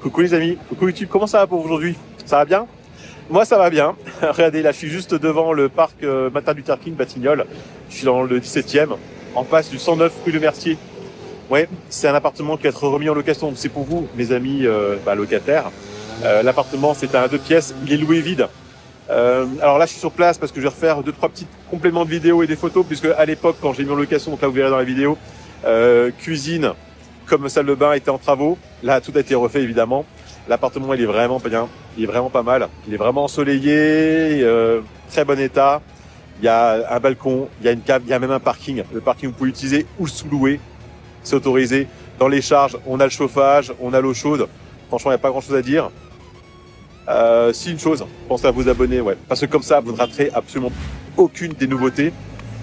Coucou les amis, coucou YouTube, comment ça va pour aujourd'hui? Ça va bien? Moi ça va bien. Regardez, là je suis juste devant le parc Martin Luther King Batignolles. Je suis dans le 17e, en face du 109 rue de Mercier. Ouais, c'est un appartement qui va être remis en location. C'est pour vous, mes amis locataires. L'appartement c'est un 2 pièces, il est loué vide. Alors là je suis sur place parce que je vais refaire 2-3 petits compléments de vidéos et des photos, puisque à l'époque quand j'ai mis en location, donc là vous verrez dans la vidéo, cuisine comme salle de bain était en travaux. Là tout a été refait évidemment. L'appartement il est vraiment bien, il est vraiment pas mal, il est vraiment ensoleillé, très bon état. Il y a un balcon, il y a une cave, il y a même un parking. Le parking vous pouvez utiliser ou le sous-louer, c'est autorisé. Dans les charges, on a le chauffage, on a l'eau chaude. Franchement il n'y a pas grand chose à dire. Si une chose, pensez à vous abonner, ouais, parce que comme ça vous ne raterez absolument aucune des nouveautés,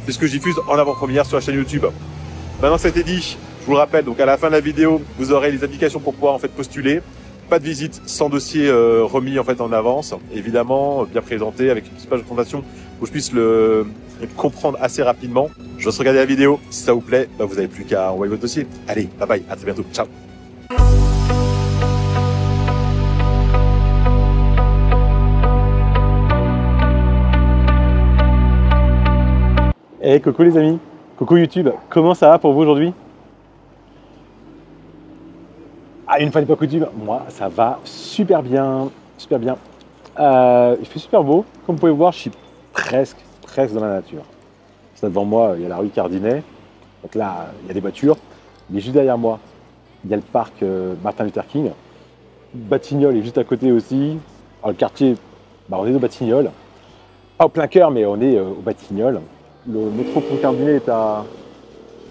puisque je diffuse en avant-première sur la chaîne YouTube. Maintenant que ça a été dit, je vous le rappelle, donc à la fin de la vidéo, vous aurez les indications pour pouvoir en fait postuler. Pas de visite sans dossier remis en fait en avance, évidemment bien présenté avec une petite page de présentation où je puisse le comprendre assez rapidement. Je vous laisse regarder la vidéo. Si ça vous plaît, vous n'avez plus qu'à envoyer votre dossier. Allez, bye bye, à très bientôt, ciao. Hey, coucou les amis, coucou YouTube, comment ça va pour vous aujourd'hui? Ah, une fois n'est pas coutume, moi ça va super bien, super bien. Il fait super beau, comme vous pouvez voir, je suis presque dans la nature. Ça devant moi, il y a la rue Cardinet, donc là il y a des voitures, mais juste derrière moi, il y a le parc Martin Luther King. Batignolles est juste à côté aussi. Alors, le quartier, on est au Batignolles, pas au plein cœur, mais on est au Batignolles. Le métro pour Cardinet est à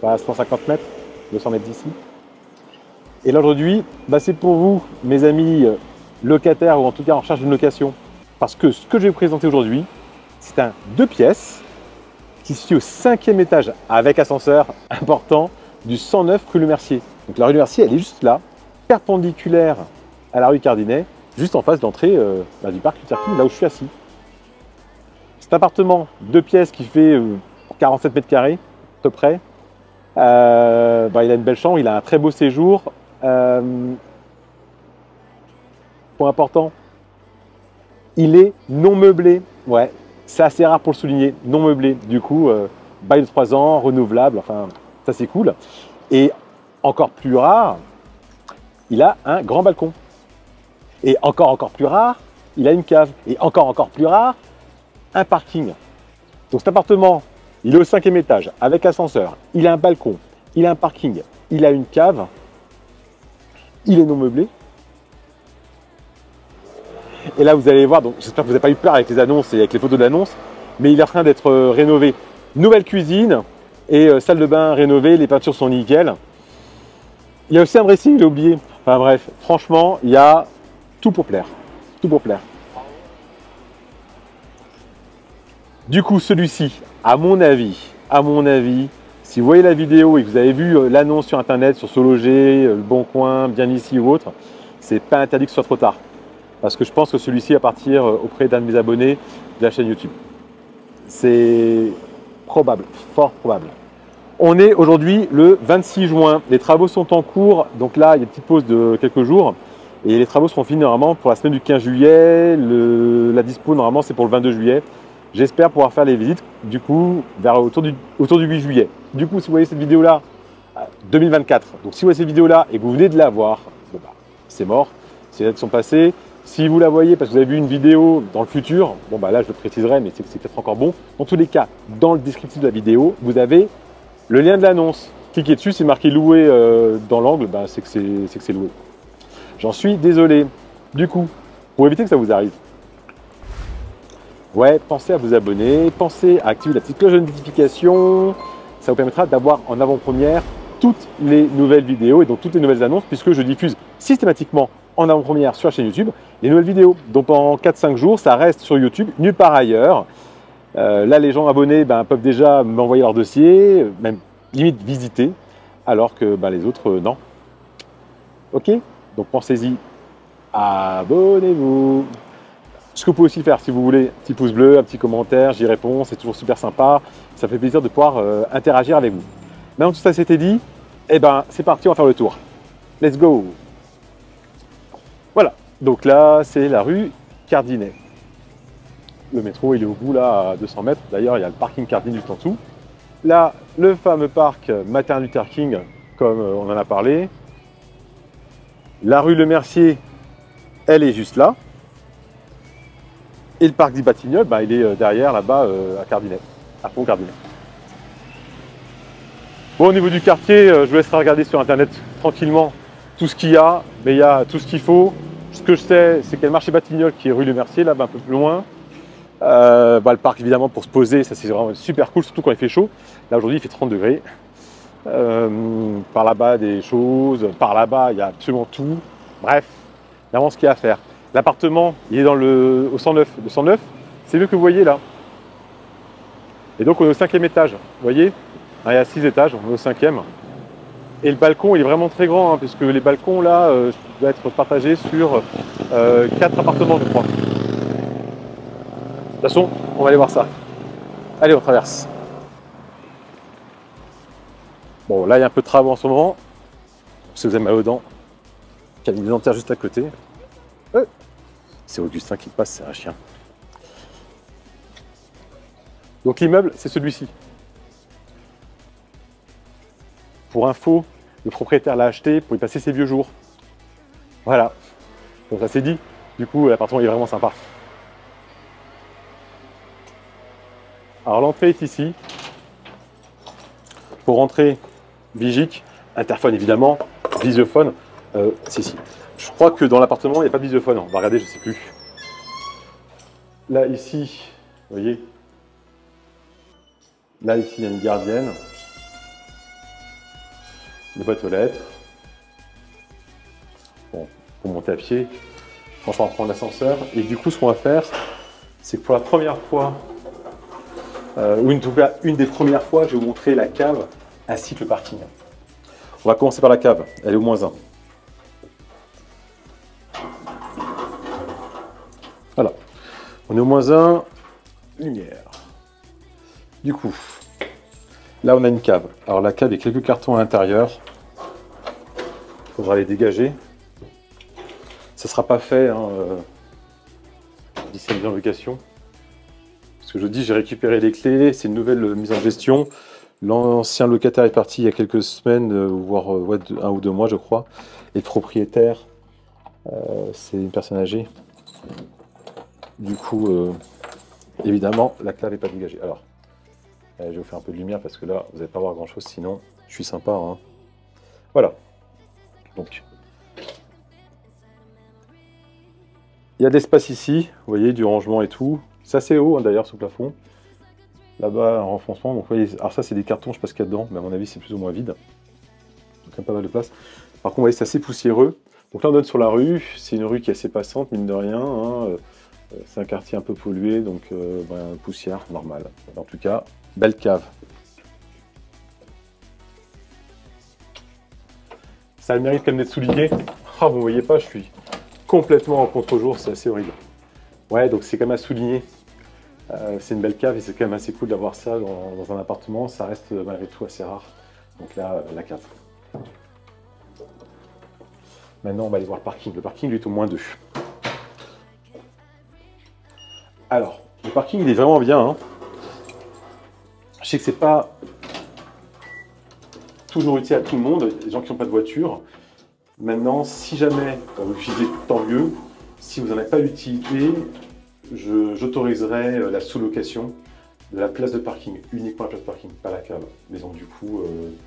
150 mètres, 200 mètres d'ici. Et là aujourd'hui, c'est pour vous, mes amis locataires ou en tout cas en recherche d'une location. Parce que ce que je vais vous présenter aujourd'hui, c'est un 2 pièces qui se situe au 5e étage avec ascenseur important du 109 rue Le Mercier. Donc la rue Le Mercier, elle est juste là, perpendiculaire à la rue Cardinet, juste en face d'entrée du parc Luther King, là où je suis assis. Cet appartement 2 pièces qui fait 47 mètres carrés à peu près. Il a une belle chambre, il a un très beau séjour. Point important, il est non meublé. Ouais, c'est assez rare pour le souligner, non meublé. Du coup, bail de 3 ans, renouvelable, enfin, ça c'est cool. Et encore plus rare, il a un grand balcon. Et encore plus rare, il a une cave. Et encore plus rare, un parking. Donc cet appartement, il est au 5e étage avec ascenseur, il a un balcon, il a un parking, il a une cave, il est non meublé. Et là vous allez voir, donc j'espère que vous n'avez pas eu peur avec les annonces et avec les photos de l'annonce, mais il est en train d'être rénové. Nouvelle cuisine et salle de bain rénovée, les peintures sont nickel. Il y a aussi un dressing, j'ai oublié. Enfin bref, franchement, il y a tout pour plaire. Tout pour plaire. Du coup, celui-ci, à mon avis, si vous voyez la vidéo et que vous avez vu l'annonce sur internet, sur SoLoger, Le Bon Coin, Bien Ici ou autre, c'est pas interdit que ce soit trop tard. Parce que je pense que celui-ci va partir auprès d'un de mes abonnés de la chaîne YouTube. C'est probable, fort probable. On est aujourd'hui le 26 juin. Les travaux sont en cours. Donc là, il y a une petite pause de quelques jours. Et les travaux seront finis normalement pour la semaine du 15 juillet. La dispo, normalement, c'est pour le 22 juillet. J'espère pouvoir faire les visites, du coup, autour du 8 juillet. Du coup, si vous voyez cette vidéo-là, 2024, donc si vous voyez cette vidéo-là et que vous venez de la voir, c'est mort, ces dates sont passées. Si vous la voyez parce que vous avez vu une vidéo dans le futur, là je le préciserai, mais c'est peut-être encore bon. Dans tous les cas, dans le descriptif de la vidéo, vous avez le lien de l'annonce. Cliquez dessus, c'est marqué loué dans l'angle, c'est que c'est loué. J'en suis désolé. Du coup, pour éviter que ça vous arrive, ouais, pensez à vous abonner, pensez à activer la petite cloche de notification. Ça vous permettra d'avoir en avant-première toutes les nouvelles vidéos et donc toutes les nouvelles annonces, puisque je diffuse systématiquement en avant-première sur la chaîne YouTube les nouvelles vidéos. Donc pendant 4-5 jours, ça reste sur YouTube, nulle part ailleurs. Là, les gens abonnés peuvent déjà m'envoyer leur dossier, même limite visiter, alors que les autres, non. Ok? Donc pensez-y, abonnez-vous. Ce que vous pouvez aussi faire si vous voulez, un petit pouce bleu, un petit commentaire, j'y réponds, c'est toujours super sympa. Ça fait plaisir de pouvoir interagir avec vous. Maintenant que tout ça c'était dit, c'est parti, on va faire le tour. Let's go! Voilà, donc là, c'est la rue Cardinet. Le métro, il est au bout, là, à 200 mètres. D'ailleurs, il y a le parking Cardinet juste en dessous. Là, le fameux parc Martin Luther King, comme on en a parlé. La rue Le Mercier, elle est juste là. Et le parc des Batignolles, bah, il est derrière, là-bas, à Cardinet, à Pont-Cardinet. Bon, au niveau du quartier, je vous laisserai regarder sur Internet tranquillement tout ce qu'il y a, mais il y a tout ce qu'il faut. Ce que je sais, c'est qu'il y a le marché Batignolles qui est rue Le Mercier, là-bas, un peu plus loin. Le parc, évidemment, pour se poser, ça c'est vraiment super cool, surtout quand il fait chaud. Là, aujourd'hui, il fait 30 degrés. Par là-bas, des choses. Par là-bas, il y a absolument tout. Bref, il y a vraiment ce qu'il y a à faire. L'appartement, il est au 109. Le 109, c'est le que vous voyez là. Et donc, on est au 5e étage. Vous voyez, il y a 6 étages, on est au 5e. Et le balcon, il est vraiment très grand, hein, puisque les balcons là doivent être partagés sur 4 appartements, je crois. De toute façon, on va aller voir ça. Allez, on traverse. Bon, là, il y a un peu de travaux en ce moment. Si vous avez mal aux dents, cabinet dentaire juste à côté. C'est Augustin qui passe, c'est un chien. Donc l'immeuble, c'est celui-ci. Pour info, le propriétaire l'a acheté pour y passer ses vieux jours. Voilà. Donc ça c'est dit. Du coup, l'appartement est vraiment sympa. Alors l'entrée est ici. Pour rentrer, Vigic, interphone évidemment, visiophone. Si. Je crois que dans l'appartement, il n'y a pas de visiophone. On va regarder, je ne sais plus. Là, ici, vous voyez. Là, ici, il y a une gardienne. Une boîte aux lettres. Bon, pour monter à pied. Franchement, on va prendre l'ascenseur. Et du coup, ce qu'on va faire, c'est que pour la première fois, ou en tout cas, une des premières fois, je vais vous montrer la cave ainsi que le parking. On va commencer par la cave. Elle est au -1. Voilà. On est au -1. Lumière. Du coup, là, on a une cave. Alors, la cave, il y a quelques cartons à l'intérieur. Il faudra les dégager. Ça ne sera pas fait d'ici à la mise en location. Ce que je dis, j'ai récupéré les clés. C'est une nouvelle mise en gestion. L'ancien locataire est parti il y a quelques semaines, voire 1 ou 2 mois, je crois. Et le propriétaire, c'est une personne âgée. Du coup, évidemment, la clé n'est pas dégagée. Alors, je vais vous faire un peu de lumière parce que là, vous n'allez pas voir grand-chose, sinon, je suis sympa. Hein. Voilà. Donc, il y a de l'espace ici, vous voyez, du rangement et tout. C'est assez haut, hein, d'ailleurs, ce plafond. Là-bas, un renfoncement. Donc, vous voyez, alors ça, c'est des cartons, je ne sais pas ce qu'il y a dedans, mais à mon avis, c'est plus ou moins vide. Donc, il y a pas mal de place. Par contre, vous voyez, c'est assez poussiéreux. Donc là, on donne sur la rue. C'est une rue qui est assez passante, mine de rien. Hein. C'est un quartier un peu pollué, donc poussière, normale. En tout cas, belle cave. Ça a le mérite quand même d'être souligné. Ah, vous ne voyez pas, je suis complètement en contre-jour, c'est assez horrible. Ouais, donc c'est quand même à souligner. C'est une belle cave et c'est quand même assez cool d'avoir ça dans un appartement. Ça reste malgré tout assez rare. Donc là, la cave. Maintenant, on va aller voir le parking. Le parking, lui, est au -2. Alors, le parking, il est vraiment bien. Hein. Je sais que c'est pas toujours utile à tout le monde, les gens qui n'ont pas de voiture. Maintenant, si jamais vous l'utilisez, tant mieux. Si vous n'en avez pas l'utilité, j'autoriserai la sous-location de la place de parking, uniquement la place de parking, pas la cave. Mais donc, du coup, vous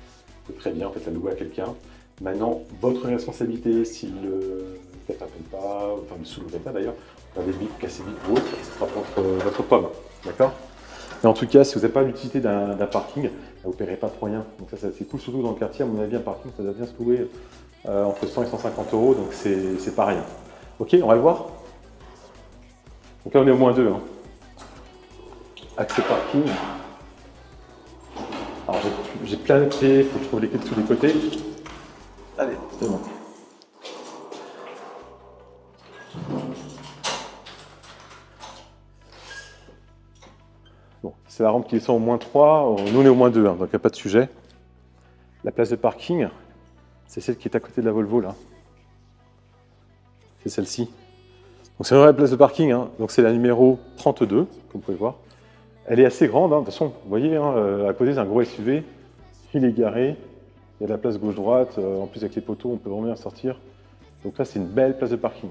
pouvez très bien en fait, la louer à quelqu'un. Maintenant, votre responsabilité, si le locataire ne paye pas, enfin le sous-locataire d'ailleurs, vous avez vite, cassé vite ou autre, ce sera votre pomme. D'accord? Mais en tout cas, si vous n'avez pas l'utilité d'un parking, vous ne paierez pas pour rien. Donc ça c'est cool, surtout dans le quartier, à mon avis, un parking, ça doit bien se louer entre 100 et 150 euros, donc c'est pas rien. Ok, on va le voir. Donc là, on est au -2. Hein. Accès parking. Alors j'ai plein de clés, il faut que je trouve les clés de tous les côtés. Allez, c'est bon. Bon, c'est la rampe qui descend au -3. Nous, on est au -2, hein, donc il n'y a pas de sujet. La place de parking, c'est celle qui est à côté de la Volvo, là. c'est celle-ci. Donc c'est une vraie place de parking, hein. Donc c'est la numéro 32, comme vous pouvez voir. Elle est assez grande, hein. De toute façon, vous voyez, hein, à côté c'est un gros SUV, il est garé, il y a de la place gauche-droite, en plus avec les poteaux on peut vraiment bien sortir. Donc là c'est une belle place de parking.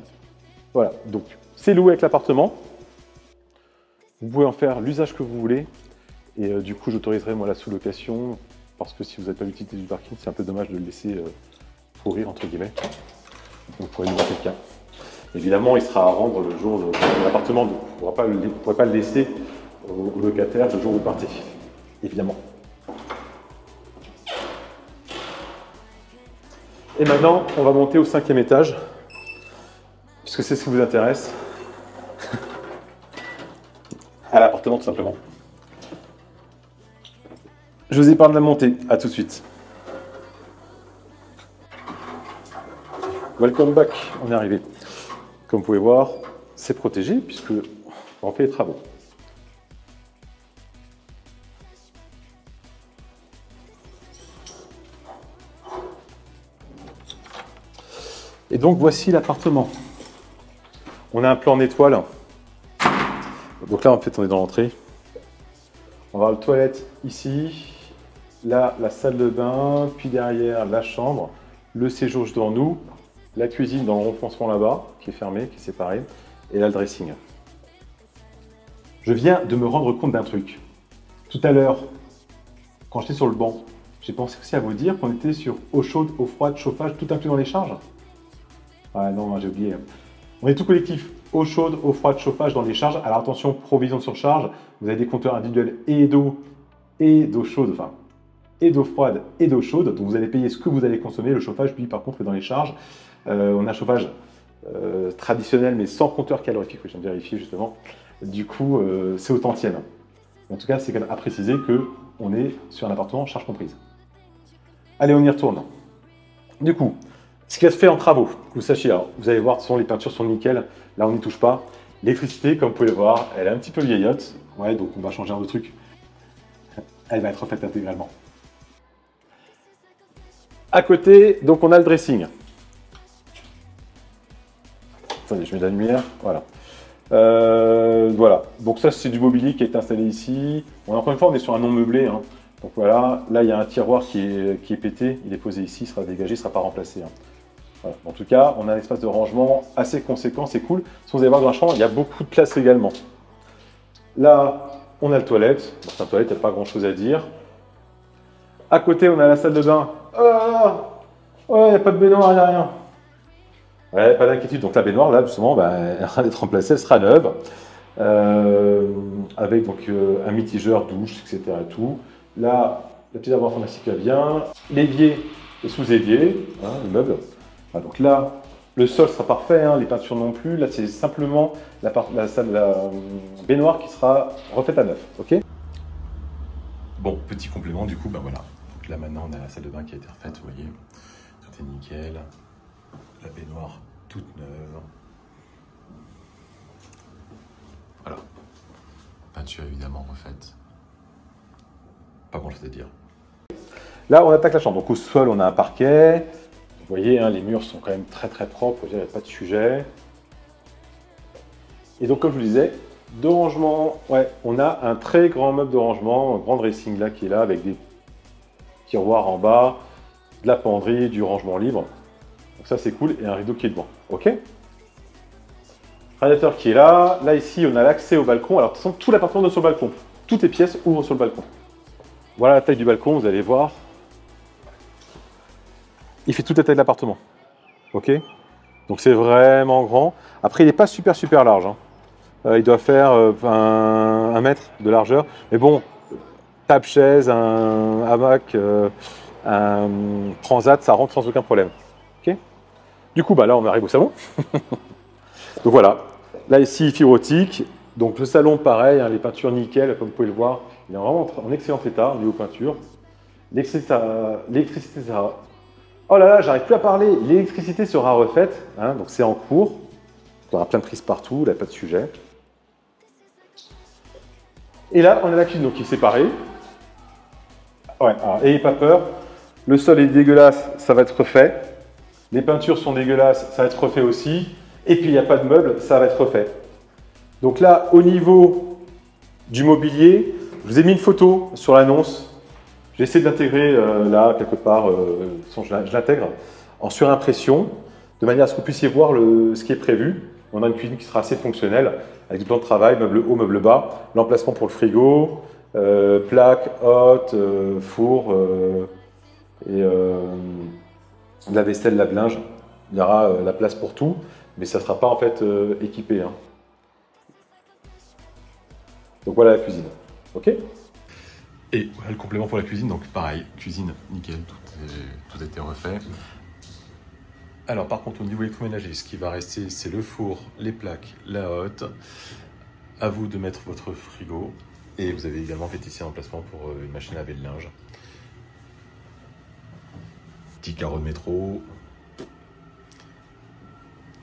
Voilà, donc c'est loué avec l'appartement. Vous pouvez en faire l'usage que vous voulez. Et du coup, j'autoriserai moi la sous-location parce que si vous n'avez pas l'utilité du parking, c'est un peu dommage de le laisser pourrir, entre guillemets. Donc, vous pourrez louer quelqu'un. Évidemment, il sera à rendre le jour de l'appartement. Vous ne pourrez pas le laisser au locataire le jour où vous partez. Évidemment. Et maintenant, on va monter au 5e étage, puisque c'est ce qui vous intéresse. À l'appartement, tout simplement. Je vous épargne la montée. À tout de suite. Welcome back. On est arrivé. Comme vous pouvez voir, c'est protégé puisque on fait les travaux. Et donc voici l'appartement. On a un plan en étoile. Donc là, en fait, on est dans l'entrée. On va avoir la toilette ici. Là, la salle de bain. Puis derrière, la chambre. Le séjour devant nous. La cuisine dans le renfoncement là-bas, qui est fermé, qui est séparé. Et là, le dressing. Je viens de me rendre compte d'un truc. Tout à l'heure, quand j'étais sur le banc, j'ai pensé aussi à vous dire qu'on était sur eau chaude, eau froide, chauffage, tout inclus dans les charges. Ah non, j'ai oublié. On est tout collectif. Eau chaude, eau froide, chauffage dans les charges. Alors attention, provision de surcharge. Vous avez des compteurs individuels et d'eau chaude, enfin, et d'eau froide et d'eau chaude. Donc vous allez payer ce que vous allez consommer. Le chauffage, lui, par contre, est dans les charges. On a un chauffage traditionnel, mais sans compteur calorifique. Je viens de vérifier justement. Du coup, c'est au tantième. En tout cas, c'est quand même à préciser qu'on est sur un appartement charge comprise. Allez, on y retourne. Du coup, ce qui va se faire en travaux, que vous sachiez, alors, vous allez voir, de toute façon, les peintures sont nickel. Là, on n'y touche pas. L'électricité, comme vous pouvez le voir, elle est un petit peu vieillotte. Ouais, donc on va changer un autre truc. Elle va être refaite intégralement. À côté, donc on a le dressing. Attendez, je mets de la lumière. Voilà. Voilà. Donc ça, c'est du mobilier qui est installé ici. Bon, encore une fois, on est sur un non meublé. Hein. Donc voilà. Là, il y a un tiroir qui est pété. Il est posé ici. Il sera dégagé. Il ne sera pas remplacé. Hein. Voilà. En tout cas, on a un espace de rangement assez conséquent. C'est cool. Si vous allez voir dans la chambre, il y a beaucoup de place également. Là, on a le toilette. Bon, c'est un toilette, il n'y a pas grand-chose à dire. À côté, on a la salle de bain. Ouais, il n'y a pas de baignoire, il n'y a rien. Ouais, pas d'inquiétude. Donc la baignoire, là, justement, bah, elle va être remplacée, elle sera neuve. Avec donc un mitigeur, douche, etc. Et tout. Là, la petite armoire informatique va bien. L'évier est sous évier, hein, le meuble. Voilà, donc là, le sol sera parfait, hein, les peintures non plus. Là, c'est simplement la baignoire qui sera refaite à neuf. Ok. Bon, petit complément, du coup, bah voilà. Donc là, maintenant, on a la salle de bain qui a été refaite, vous voyez. Tout est nickel. La baignoire toute neuve. Voilà. Peinture évidemment refaite. Pas grand chose à dire. Là, on attaque la chambre. Donc au sol, on a un parquet. Vous voyez, hein, les murs sont quand même très très propres. Il n'y a pas de sujet. Et donc, comme je vous disais, de rangement, ouais, on a un très grand meuble de rangement, un grand dressing là qui est là avec des tiroirs en bas, de la penderie, du rangement libre. Donc ça c'est cool et un rideau qui est devant. Ok. Radiateur qui est là. Là ici on a l'accès au balcon. Alors de toute façon tout l'appartement est sur le balcon. Toutes les pièces ouvrent sur le balcon. Voilà la taille du balcon, vous allez voir. Il fait toute la taille de l'appartement. Ok. Donc c'est vraiment grand. Après il n'est pas super large. Hein. Il doit faire 1 mètre de largeur. Mais bon, table chaise, un hamac, un transat, ça rentre sans aucun problème. Ok. Du coup, bah là, on arrive au salon. Donc voilà. Là, ici, fibre optique. Donc le salon, pareil, hein, les peintures nickel, comme vous pouvez le voir. Il est vraiment en excellent état, niveau peinture. L'électricité sera... Oh là là, j'arrive plus à parler. L'électricité sera refaite. Hein, donc c'est en cours. Il y aura plein de prises partout, là, pas de sujet. Et là, on a la cuisine donc, qui est séparée. Ouais, alors, ayez pas peur. Le sol est dégueulasse, ça va être refait. Les peintures sont dégueulasses, ça va être refait aussi. Et puis il n'y a pas de meubles, ça va être refait. Donc là, au niveau du mobilier, je vous ai mis une photo sur l'annonce. J'ai essayé d'intégrer là, quelque part, je l'intègre en surimpression, de manière à ce que vous puissiez voir ce qui est prévu. On a une cuisine qui sera assez fonctionnelle, avec du plan de travail, meuble haut, meuble bas, l'emplacement pour le frigo, plaque, hotte, four et la vaisselle, lave-linge. Il y aura la place pour tout, mais ça ne sera pas en fait équipé. Hein. Donc voilà la cuisine. Ok. Et voilà le complément pour la cuisine, donc pareil, cuisine, nickel, tout a été refait. Alors par contre au niveau électroménager, ce qui va rester c'est le four, les plaques, la hotte. À vous de mettre votre frigo. Et vous avez également fait ici un emplacement pour une machine à laver le linge. Petit carreau de métro.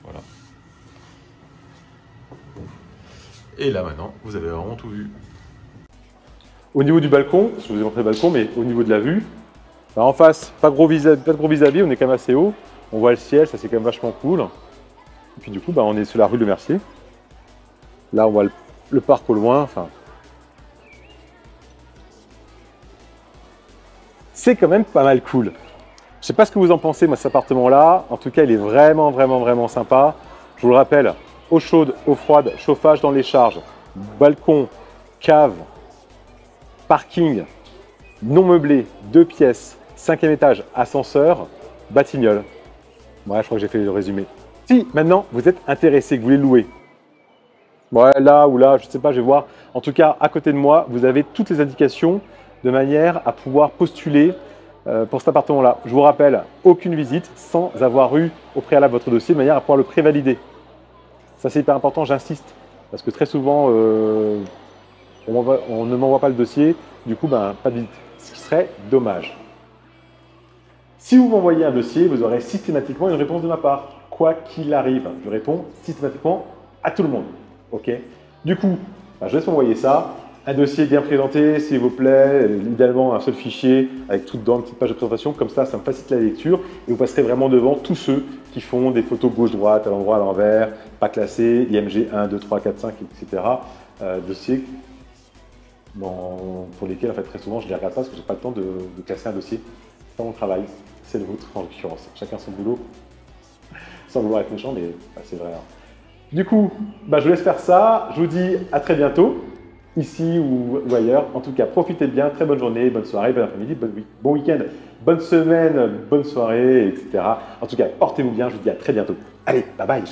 Voilà. Et là maintenant, vous avez vraiment tout vu. Au niveau du balcon, je vous ai montré le balcon, mais au niveau de la vue, bah en face, pas de gros vis-à-vis, on est quand même assez haut. On voit le ciel, ça c'est quand même vachement cool. Et puis du coup, bah, on est sur la rue de Mercier. Là, on voit le parc au loin. Enfin, c'est quand même pas mal cool. Je sais pas ce que vous en pensez, moi, cet appartement-là. En tout cas, il est vraiment, vraiment, vraiment sympa. Je vous le rappelle, eau chaude, eau froide, chauffage dans les charges, balcon, cave, parking, non meublé, 2 pièces, 5e étage, ascenseur, Batignolles. Ouais, je crois que j'ai fait le résumé. Si maintenant vous êtes intéressé, que vous voulez louer, ouais, là ou là, je ne sais pas, je vais voir. En tout cas, à côté de moi, vous avez toutes les indications de manière à pouvoir postuler pour cet appartement-là. Je vous rappelle, aucune visite sans avoir eu au préalable votre dossier de manière à pouvoir le prévalider. Ça, c'est hyper important, j'insiste, parce que très souvent, on ne m'envoie pas le dossier, du coup, ben, pas de visite, ce qui serait dommage. Si vous m'envoyez un dossier, vous aurez systématiquement une réponse de ma part, quoi qu'il arrive. Je réponds systématiquement à tout le monde. Ok. Du coup, ben, je laisse m'envoyer ça. Un dossier bien présenté, s'il vous plaît, idéalement un seul fichier avec tout dedans, une petite page de présentation, comme ça me facilite la lecture et vous passerez vraiment devant tous ceux qui font des photos gauche-droite, à l'endroit, à l'envers, pas classés, IMG 1, 2, 3, 4, 5, etc. Dossiers pour lesquels en fait, très souvent je ne les regarde pas parce que je n'ai pas le temps de classer un dossier. C'est pas mon travail, c'est le vôtre en l'occurrence. Chacun son boulot, sans vouloir être méchant, mais bah, c'est vrai. Hein. Du coup, bah, je vous laisse faire ça. Je vous dis à très bientôt. Ici ou ailleurs. En tout cas, profitez bien, très bonne journée, bonne soirée, bon après-midi, bon week-end, bonne semaine, bonne soirée, etc. En tout cas, portez-vous bien, je vous dis à très bientôt. Allez, bye bye.